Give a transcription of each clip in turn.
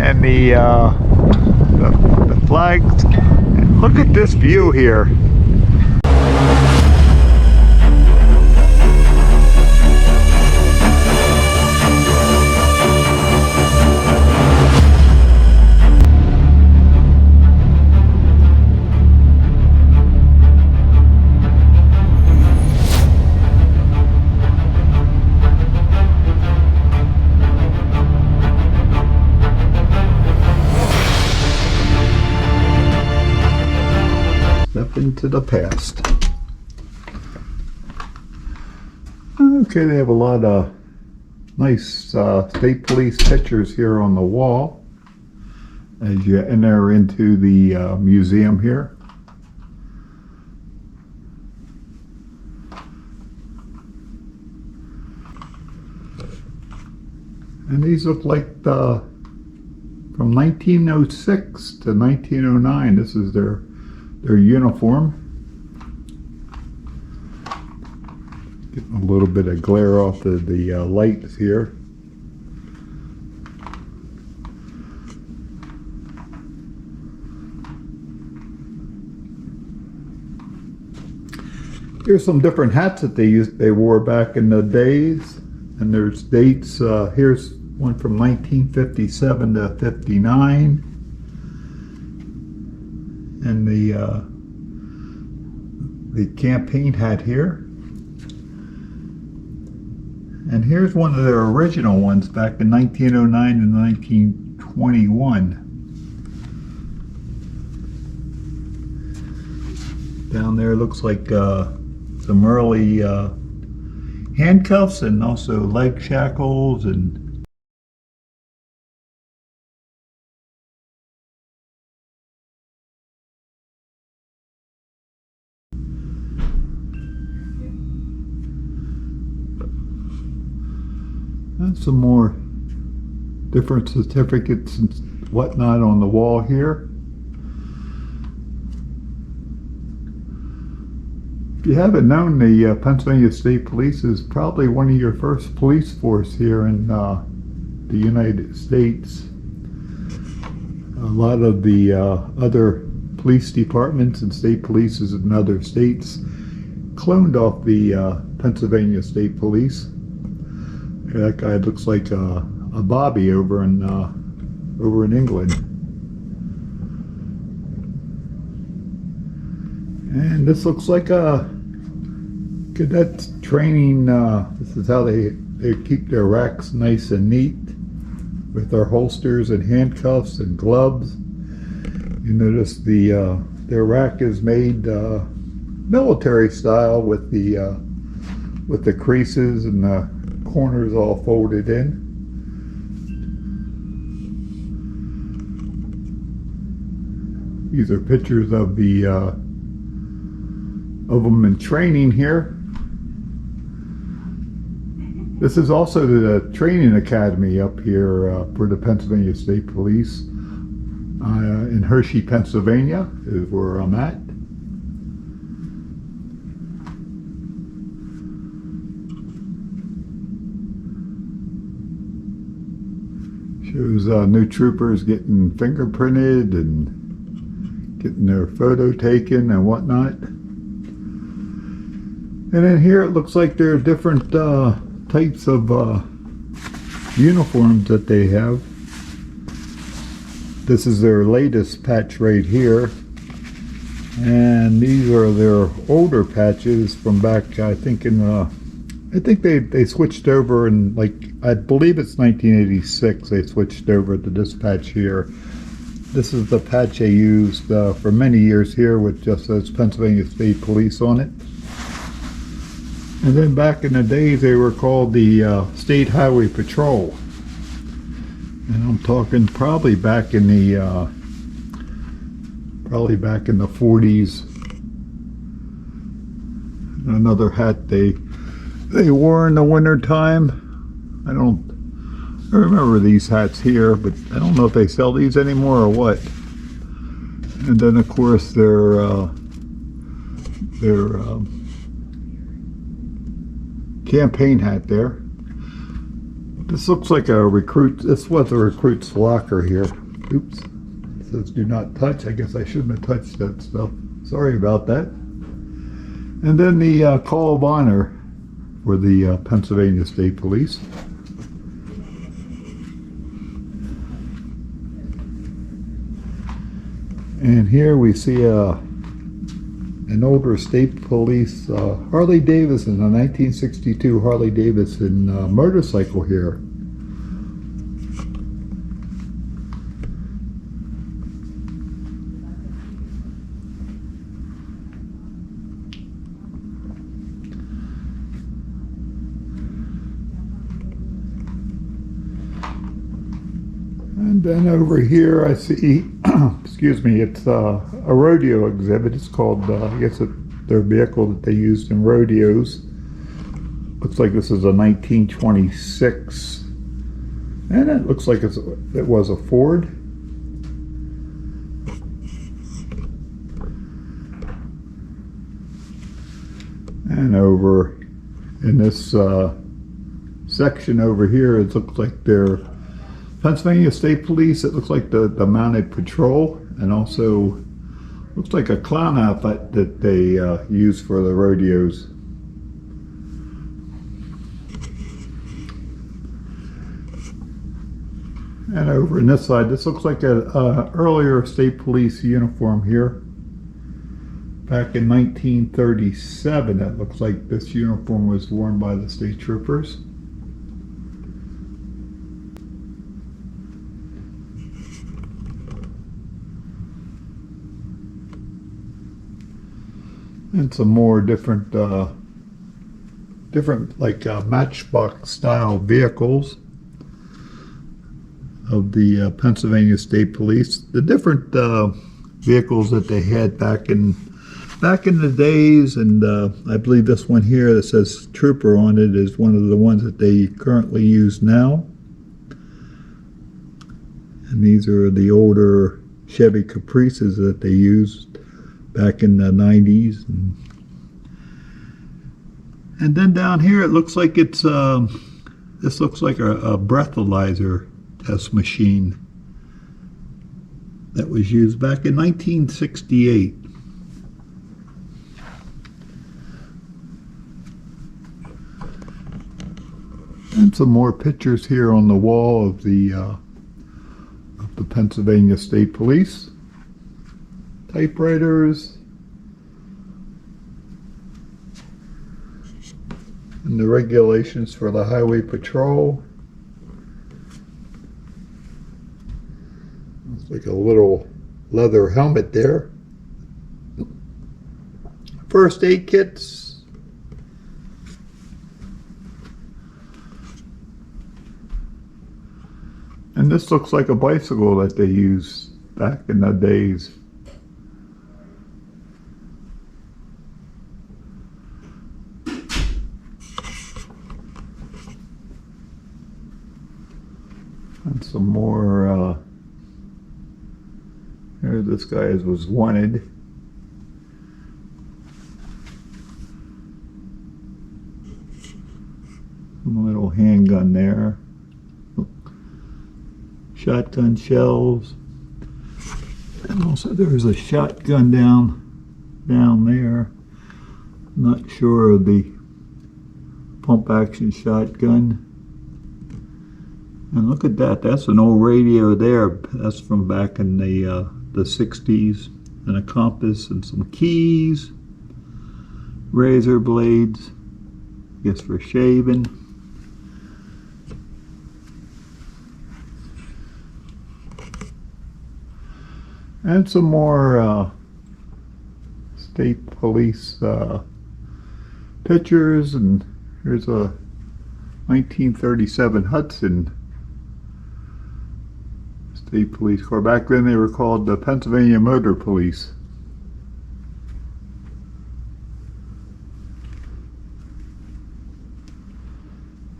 and the flags. Look at this view here. Into the past. Okay, they have a lot of nice state police pictures here on the wall as you enter into the museum here. And these look like from 1906 to 1909. This is their uniform. Getting a little bit of glare off of the lights here. Here's some different hats that they wore back in the days, and there's dates. Here's one from 1957 to 59. And the campaign hat here. And here's one of their original ones back in 1909 and 1921. Down there looks like some early handcuffs and also leg shackles and some more different certificates and whatnot on the wall here. If you haven't known, the Pennsylvania State Police is probably one of your first police force here in the United States. A lot of the other police departments and state polices in other states cloned off the Pennsylvania State Police. That guy looks like a Bobby over in England. And this looks like a cadet training. This is how they keep their racks nice and neat with their holsters and handcuffs and gloves. You notice their rack is made military style with the creases and the corners all folded in. These are pictures of them in training here. This is also the training academy up here for the Pennsylvania State Police in Hershey, Pennsylvania is where I'm at. Shows new troopers getting fingerprinted and getting their photo taken and whatnot. And then here it looks like there are different types of uniforms that they have. This is their latest patch right here. And these are their older patches from back, I think I think they switched over in, like, I believe it's 1986 they switched over to this patch here. This is the patch they used for many years here, with just says Pennsylvania State Police on it. And then back in the days they were called the State Highway Patrol. And I'm talking probably back in the 40s. Another hat they wore in the winter time. I remember these hats here, but I don't know if they sell these anymore or what. And then of course their campaign hat there. This looks like a recruit. This was a recruit's locker here. Oops. It says do not touch. I guess I shouldn't have touched that stuff. Sorry about that. And then the Call of Honor for the Pennsylvania State Police. And here we see an older state police Harley Davidson, a 1962 Harley Davidson motorcycle here. And then over here I see, excuse me, it's a rodeo exhibit. It's called, I guess their vehicle that they used in rodeos. Looks like this is a 1926, and it looks like it was a Ford. And over in this section over here, it looks like they're Pennsylvania State Police. It looks like the mounted patrol, and also looks like a clown outfit that they use for the rodeos. And over on this side, this looks like an earlier state police uniform here. Back in 1937, it looks like this uniform was worn by the state troopers. And some more different like matchbox style vehicles of the Pennsylvania State Police. The different vehicles that they had back in the days, and I believe this one here that says Trooper on it is one of the ones that they currently use now. And these are the older Chevy Caprices that they used back in the 90s. And then down here it looks like it's this looks like a breathalyzer test machine that was used back in 1968. And some more pictures here on the wall of the Pennsylvania State Police. Typewriters, and the regulations for the highway patrol. Looks like a little leather helmet there. First aid kits. And this looks like a bicycle that they used back in the days. And some more, here this guy was wanted. Some little handgun there. Shotgun shells. And also there's a shotgun down there. Not sure of the pump action shotgun. And look at that, that's an old radio there. That's from back in the 60s. And a compass and some keys. Razor blades, I guess for shaving. And some more state police pictures. And here's a 1937 Hudson State Police car. Back then they were called the Pennsylvania Motor Police.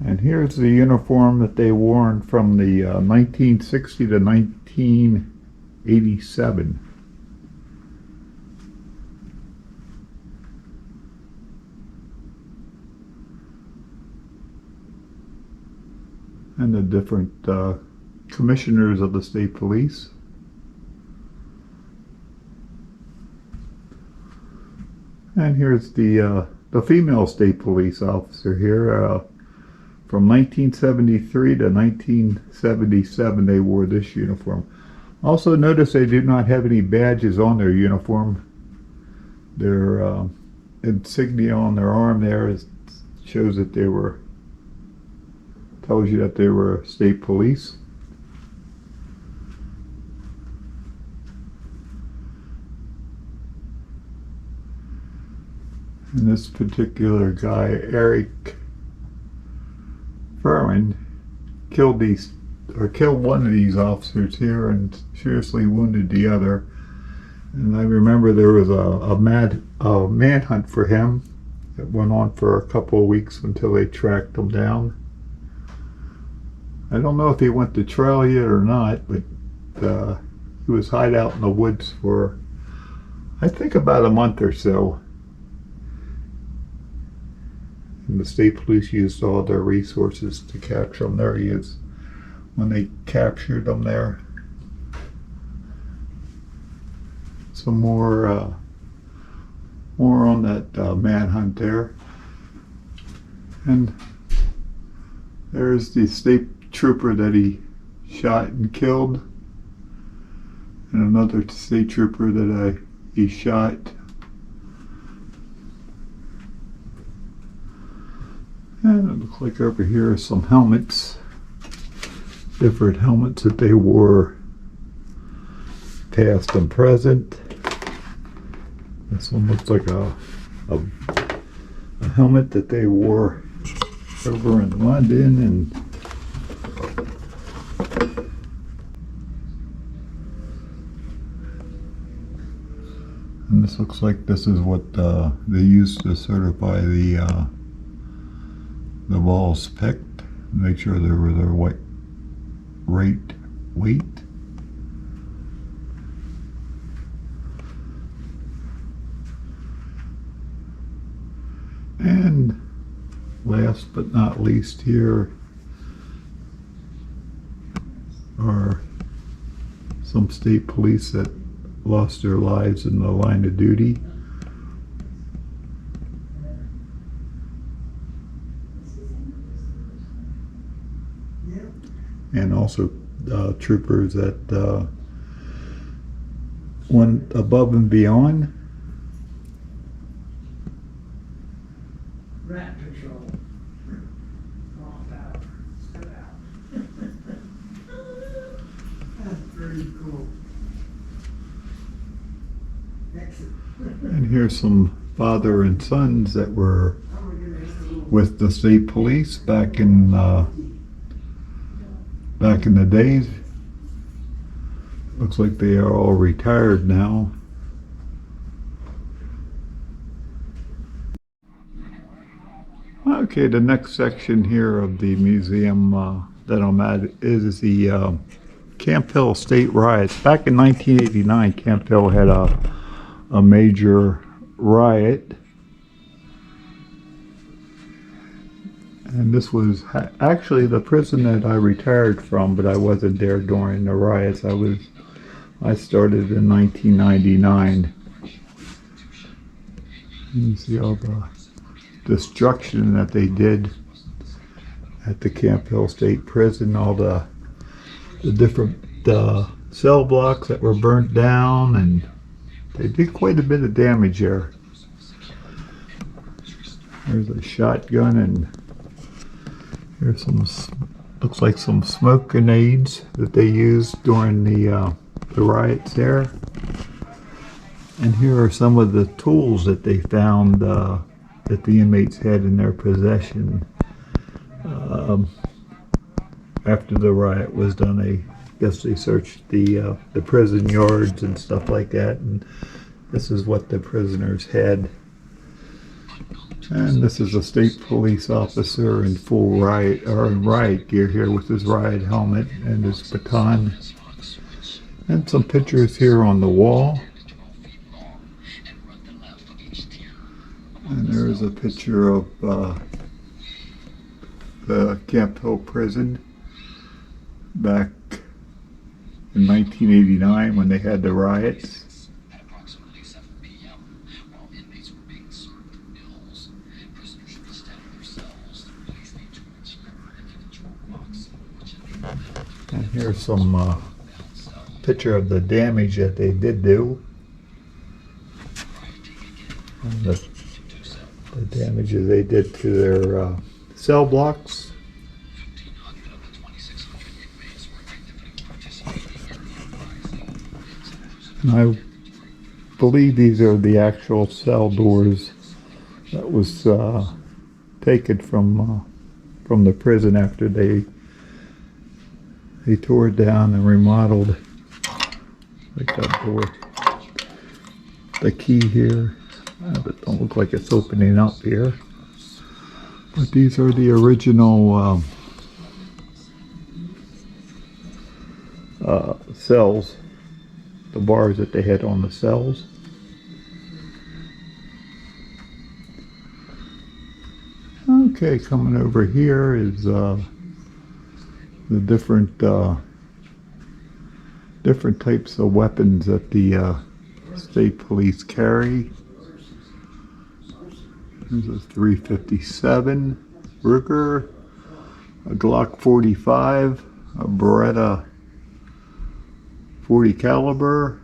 And here's the uniform that they wore from the 1960 to 1987. and the different commissioners of the state police. And here's the female state police officer here. From 1973 to 1977, they wore this uniform. Also, notice they do not have any badges on their uniform. Their insignia on their arm there shows that they were, tells you that they were state police. And this particular guy, Eric Furman, killed one of these officers here and seriously wounded the other. And I remember there was a manhunt for him that went on for a couple of weeks until they tracked him down. I don't know if he went to trial yet or not, but he was hid out in the woods for, I think, about a month or so. And the state police used all their resources to capture him. There he is when they captured him there. Some more on that manhunt there. And there's the state trooper that he shot and killed, and another state trooper that he shot. And it looks like over here are some helmets, different helmets that they wore past and present. This one looks like a helmet that they wore over in London, and this looks like this is what they used to certify the balls picked, make sure they were the right weight. And last but not least, here are some state police that lost their lives in the line of duty. And also troopers that went above and beyond. Rat patrol. Off out. Step out. That's pretty cool. Excellent. And here's some father and sons that were with the state police back in the days. Looks like they are all retired now. Okay, the next section here of the museum that I'm at is the Camp Hill State Riots. Back in 1989, Camp Hill had a major riot. And this was actually the prison that I retired from, but I wasn't there during the riots. I started in 1999. You see all the destruction that they did at the Camp Hill State Prison, all the different cell blocks that were burnt down, and they did quite a bit of damage there. There's a shotgun, and here's some, looks like some smoke grenades that they used during the riots there. And here are some of the tools that they found that the inmates had in their possession after the riot was done. I guess they searched the prison yards and stuff like that, and this is what the prisoners had. And this is a state police officer in full riot gear here with his riot helmet and his baton. And some pictures here on the wall. And there's a picture of the Camp Hill Prison. back in 1989 when they had the riots. At approximately 7 p.m., while inmates were being served meals, prisoners reached out of their cells, placed the torch in the control box, which enabled them to And here's some picture of the damage that they did do. And the damages they did to their cell blocks. 1,500 of the 2,600 inmates were actively participating in the uprising. And I believe these are the actual cell doors that was taken from the prison after they tore it down and remodeled. Like that door. The key here. It don't look like it's opening up here. But these are the original cells. The bars that they had on the cells. Okay, coming over here is the different types of weapons that the state police carry. There's a 357 Ruger, a Glock 45, a Beretta 40 caliber,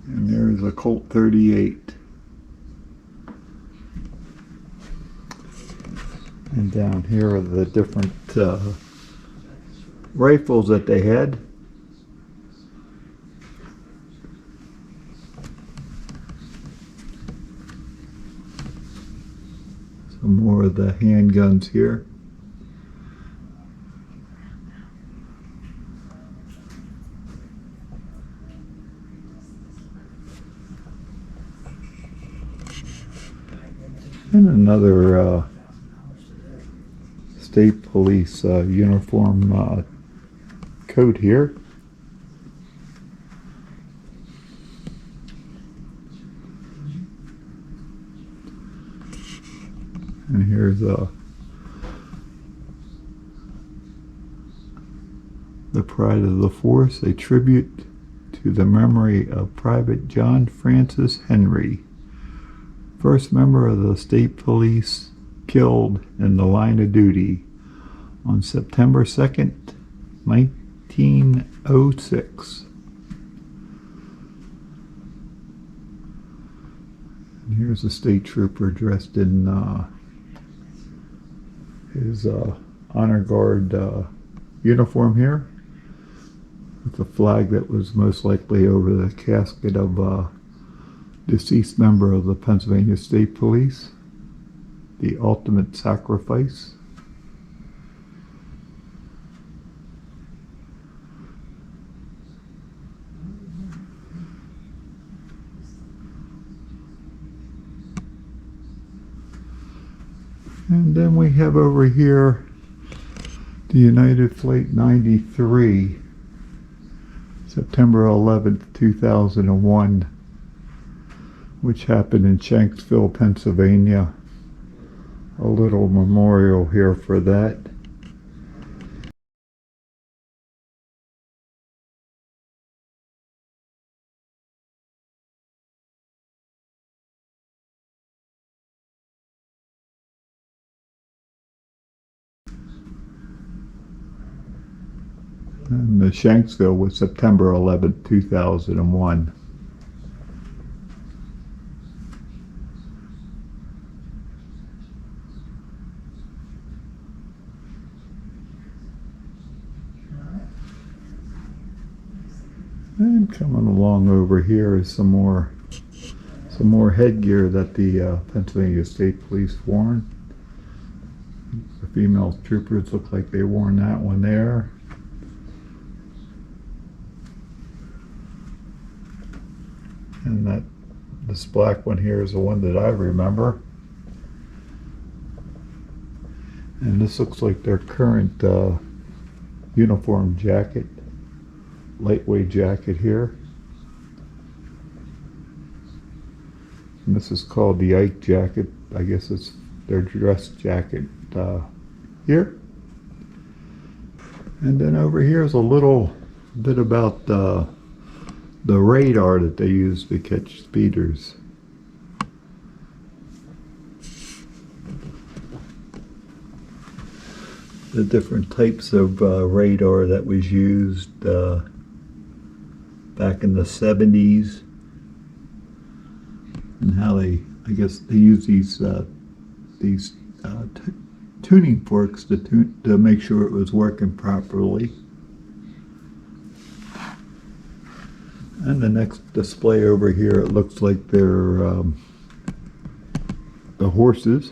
and there's a Colt 38. And down here are the different rifles that they had. Some more of the handguns here. And another state police uniform coat here. And here's the Pride of the Force, a tribute to the memory of Private John Francis Henry, first member of the state police killed in the line of duty on September 2nd, 1906. And here's a state trooper dressed in his honor guard uniform here, with a flag that was most likely over the casket of a deceased member of the Pennsylvania State Police, the ultimate sacrifice. And then we have over here the United Flight 93, September 11th, 2001, which happened in Shanksville, Pennsylvania. A little memorial here for that. And the Shanksville was September 11th, 2001. And coming along over here is some more headgear that the Pennsylvania State Police worn. The female troopers look like they worn that one there. And this black one here is the one that I remember. And this looks like their current uniform jacket, lightweight jacket here. And this is called the Ike jacket. I guess it's their dress jacket here. And then over here is a little bit about the radar that they use to catch speeders. The different types of radar that was used back in the 70s, and how I guess they use these tuning forks to make sure it was working properly. And the next display over here, it looks like they're the horses.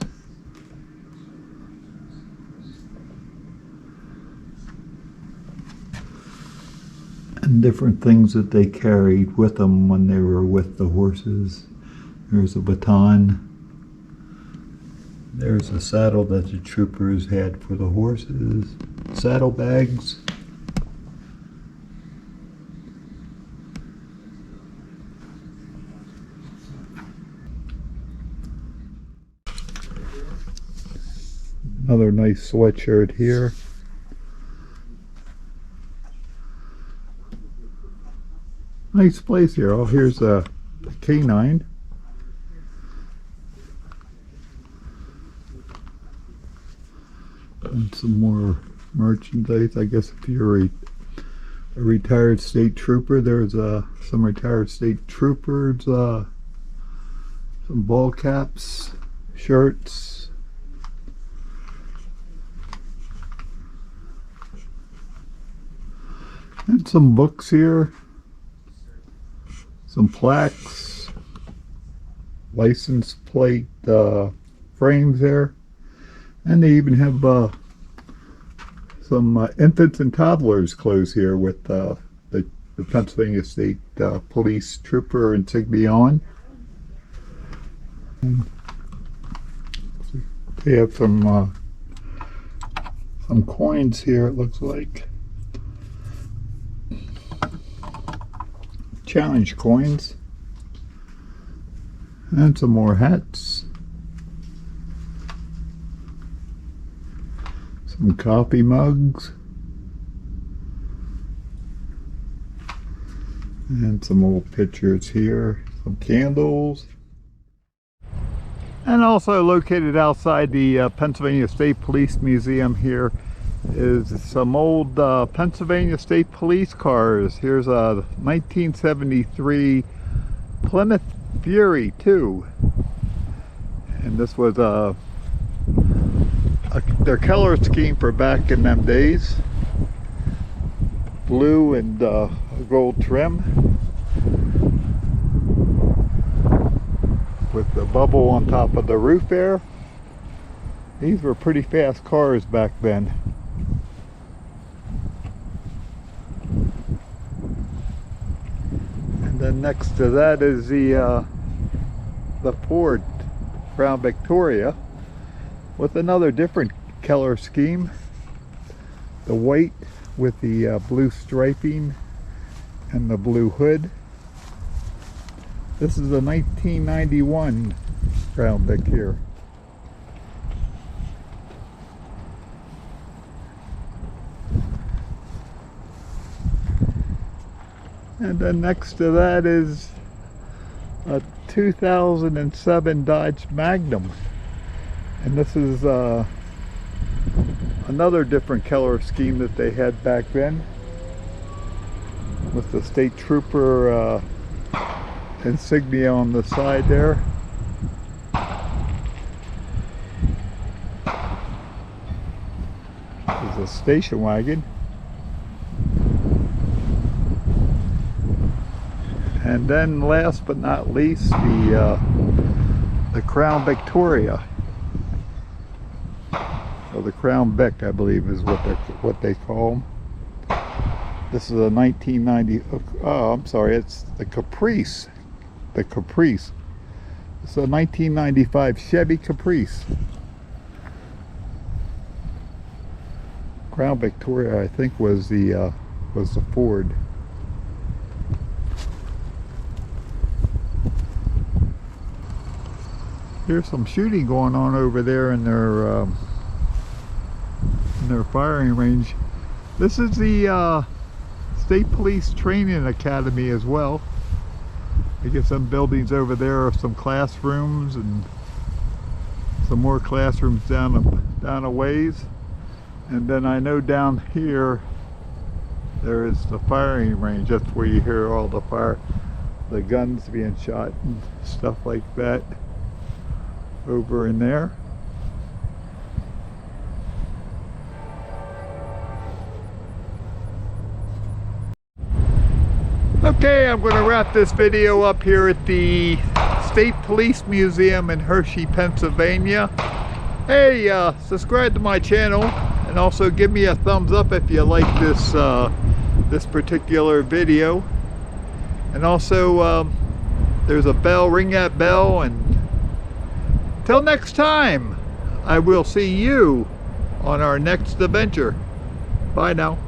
And different things that they carried with them when they were with the horses. There's a baton. There's a saddle that the troopers had for the horses. Saddlebags. Another nice sweatshirt here. Nice place here. Oh, here's a canine. And some more merchandise. I guess if you're a retired state trooper, there's some retired state troopers, some ball caps, shirts. And some books here. Some plaques, license plate frames there, and they even have some infants and toddlers clothes here with the Pennsylvania State Police Trooper insignia on. They have some coins here, it looks like. Challenge coins, and some more hats, some coffee mugs, and some old pictures here, some candles. And also located outside the Pennsylvania State Police Museum here is some old Pennsylvania State Police cars. Here's a 1973 Plymouth Fury 2, and this was their color scheme for back in them days. Blue and gold trim with the bubble on top of the roof there. These were pretty fast cars back then. Then next to that is the Ford Crown Victoria with another different color scheme. The white with the blue striping and the blue hood. This is a 1991 Crown Vic here. And then next to that is a 2007 Dodge Magnum. And this is another different color scheme that they had back then, with the state trooper insignia on the side there. This is a station wagon. And then last but not least, the Crown Victoria, or the Crown Vic, I believe is what they call them. This is a 1990. Oh, I'm sorry, it's the Caprice. The Caprice. It's a 1995 Chevy Caprice. Crown Victoria, I think, was the Ford. There's some shooting going on over there in their firing range. This is the State Police Training Academy as well. I guess some buildings over there are some classrooms and some more classrooms down a ways. And then I know down here there is the firing range. That's where you hear all the guns being shot and stuff like that over in there. Okay, I'm going to wrap this video up here at the State Police Museum in Hershey, Pennsylvania. Hey, subscribe to my channel and also give me a thumbs up if you like this this particular video. And also there's a bell, ring that bell, and till next time I will see you on our next adventure. Bye now.